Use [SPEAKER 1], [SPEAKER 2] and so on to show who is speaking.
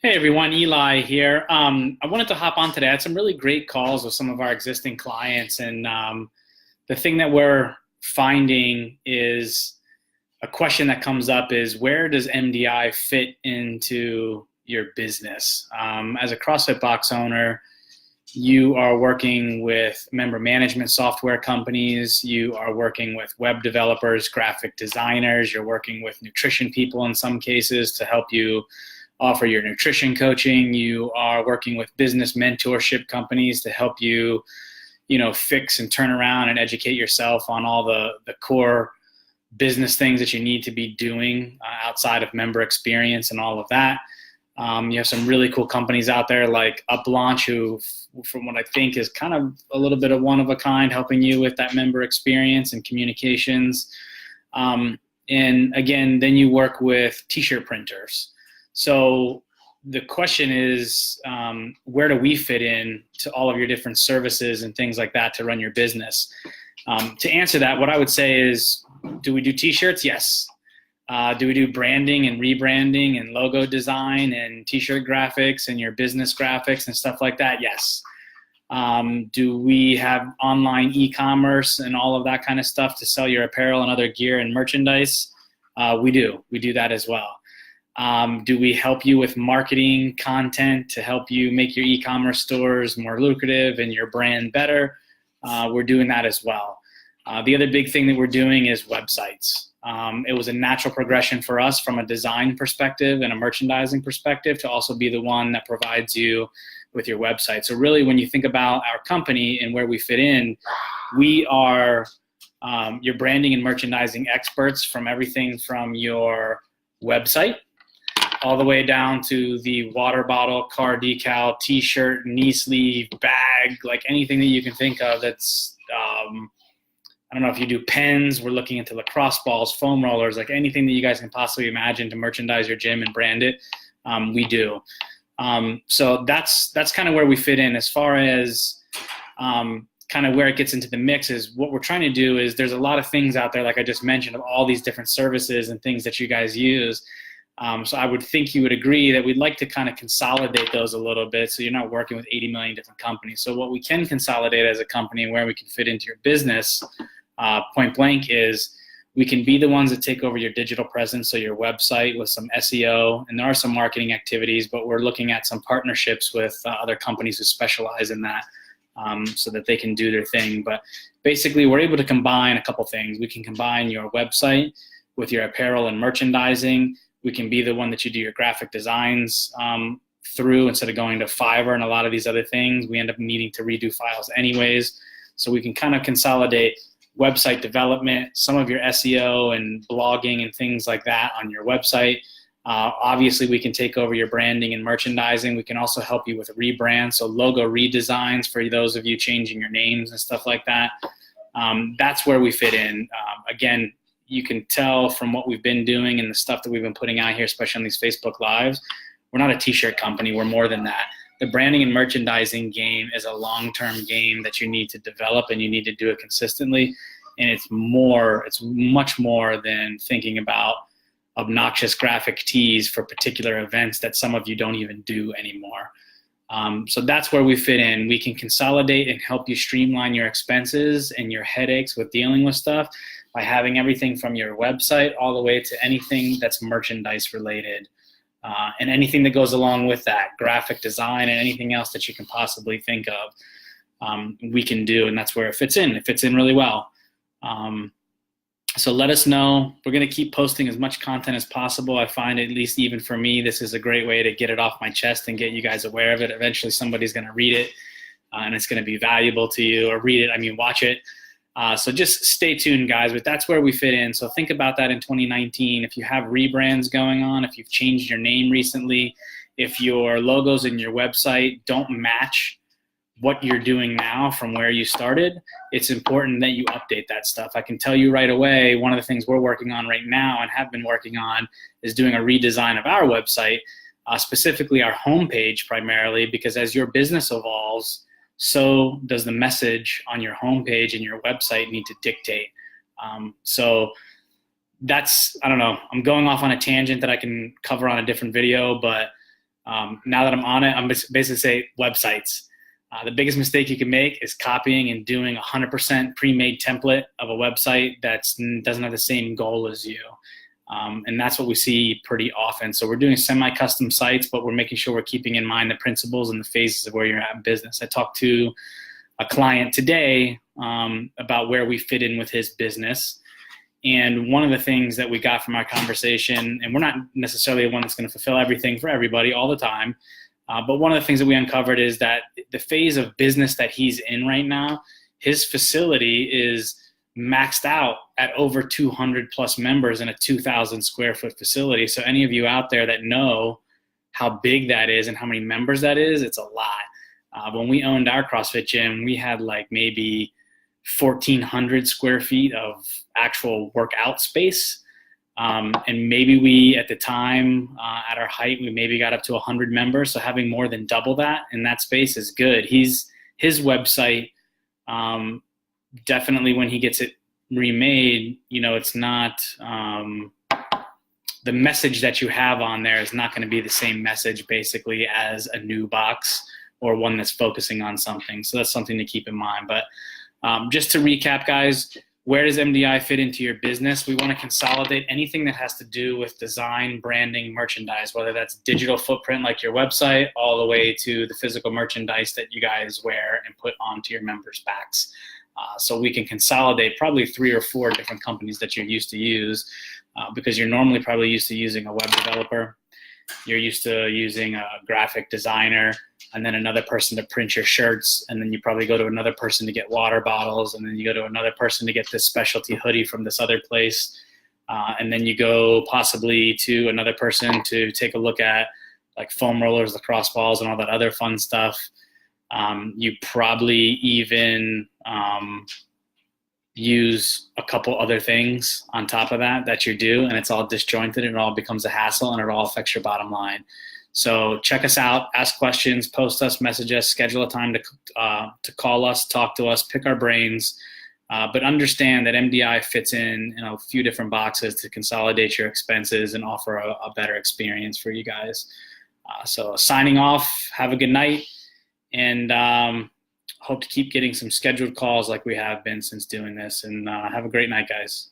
[SPEAKER 1] Hey everyone, Eli here. I wanted to hop on today. I had some really great calls with some of our existing clients, and the thing that we're finding is a question that comes up is where does MDI fit into your business? As a CrossFit box owner, you are working with member management software companies, you are working with web developers, graphic designers, you're working with nutrition people in some cases to help you offer your nutrition coaching. You are working with business mentorship companies to help you, fix and turn around and educate yourself on all the core business things that you need to be doing outside of member experience and all of that. You have some really cool companies out there like UpLaunch, who, from what I think, is kind of a little bit of one of a kind, helping you with that member experience and communications. And again, then you work with t-shirt printers. So the question is, where do we fit in to all of your different services and things like that to run your business? To answer that, what I would say is, do we do t-shirts? Yes. Do we do branding and rebranding and logo design and t-shirt graphics and your business graphics and stuff like that? Yes. Do we have online e-commerce and all of that kind of stuff to sell your apparel and other gear and merchandise? We do. We do that as well. Do we help you with marketing content to help you make your e-commerce stores more lucrative and your brand better? We're doing that as well. The other big thing that we're doing is websites. It was a natural progression for us from a design perspective and a merchandising perspective to also be the one that provides you with your website. So really, when you think about our company and where we fit in, we are your branding and merchandising experts, from everything from your website all the way down to the water bottle, car decal, t-shirt, knee sleeve, bag, like anything that you can think of that's, I don't know if you do pens, we're looking into lacrosse balls, foam rollers, like anything that you guys can possibly imagine to merchandise your gym and brand it, we do. So that's kind of where we fit in. As far as kind of where it gets into the mix is what we're trying to do is there's a lot of things out there, like I just mentioned, of all these different services and things that you guys use. So I would think you would agree that we'd like to kind of consolidate those a little bit so you're not working with 80 million different companies. So what we can consolidate as a company and where we can fit into your business, point blank, is we can be the ones that take over your digital presence, so your website with some SEO, and there are some marketing activities, but we're looking at some partnerships with other companies who specialize in that so that they can do their thing. But basically, we're able to combine a couple things. We can combine your website with your apparel and merchandising. We can be the one that you do your graphic designs through instead of going to Fiverr and a lot of these other things. We end up needing to redo files anyways. So we can kind of consolidate website development, some of your SEO and blogging and things like that on your website. Obviously, we can take over your branding and merchandising. We can also help you with a rebrand, so logo redesigns for those of you changing your names and stuff like that. That's where we fit in. Again, you can tell from what we've been doing and the stuff that we've been putting out here, especially on these Facebook Lives, we're not a t-shirt company. We're more than that. The branding and merchandising game is a long-term game that you need to develop, and you need to do it consistently. And it's much more than thinking about obnoxious graphic tees for particular events that some of you don't even do anymore. So that's where we fit in. We can consolidate and help you streamline your expenses and your headaches with dealing with stuff by having everything from your website all the way to anything that's merchandise related, and anything that goes along with that, graphic design and anything else that you can possibly think of, we can do, and that's where it fits in. It fits in really well. So let us know. We're going to keep posting as much content as possible. I find, at least even for me, this is a great way to get it off my chest and get you guys aware of it. Eventually somebody's going to read it, and it's going to be valuable to you, or watch it. So just stay tuned, guys, but that's where we fit in. So think about that in 2019. If you have rebrands going on, if you've changed your name recently, if your logos and your website don't match what you're doing now from where you started, it's important that you update that stuff. I can tell you right away, one of the things we're working on right now and have been working on is doing a redesign of our website, specifically our homepage primarily, because as your business evolves, so does the message on your homepage and your website need to dictate. So that's, I don't know, I'm going off on a tangent that I can cover on a different video, but Now that I'm on it, I'm basically say websites. The biggest mistake you can make is copying and doing 100% pre-made template of a website that doesn't have the same goal as you. And that's what we see pretty often. So we're doing semi-custom sites, but we're making sure we're keeping in mind the principles and the phases of where you're at in business. I talked to a client today about where we fit in with his business. And one of the things that we got from our conversation, and we're not necessarily the one that's going to fulfill everything for everybody all the time, but one of the things that we uncovered is that the phase of business that he's in right now, his facility is maxed out at over 200 plus members in a 2,000 square foot facility. So any of you out there that know how big that is and how many members that is, it's a lot. When we owned our CrossFit gym, we had like maybe 1,400 square feet of actual workout space. And maybe we, at the time, at our height, we maybe got up to 100 members. So having more than double that in that space is good. His website, definitely when he gets it remade, it's not, the message that you have on there is not going to be the same message basically as a new box or one that's focusing on something. So that's something to keep in mind. But just to recap, guys, where does MDI fit into your business? We want to consolidate anything that has to do with design, branding, merchandise, whether that's digital footprint like your website, all the way to the physical merchandise that you guys wear and put onto your members' backs. So we can consolidate probably 3 or 4 different companies that you're used to use, because you're normally probably used to using a web developer. You're used to using a graphic designer, and then another person to print your shirts, and then you probably go to another person to get water bottles, and then you go to another person to get this specialty hoodie from this other place, and then you go possibly to another person to take a look at like foam rollers, lacrosse balls, and all that other fun stuff. You probably even use a couple other things on top of that you do, and it's all disjointed, and it all becomes a hassle, and it all affects your bottom line. So check us out, ask questions, post us, message us, schedule a time to call us, talk to us, pick our brains, but understand that MDI fits in a few different boxes to consolidate your expenses and offer a better experience for you guys. So signing off, have a good night, and hope to keep getting some scheduled calls like we have been since doing this, and have a great night, guys.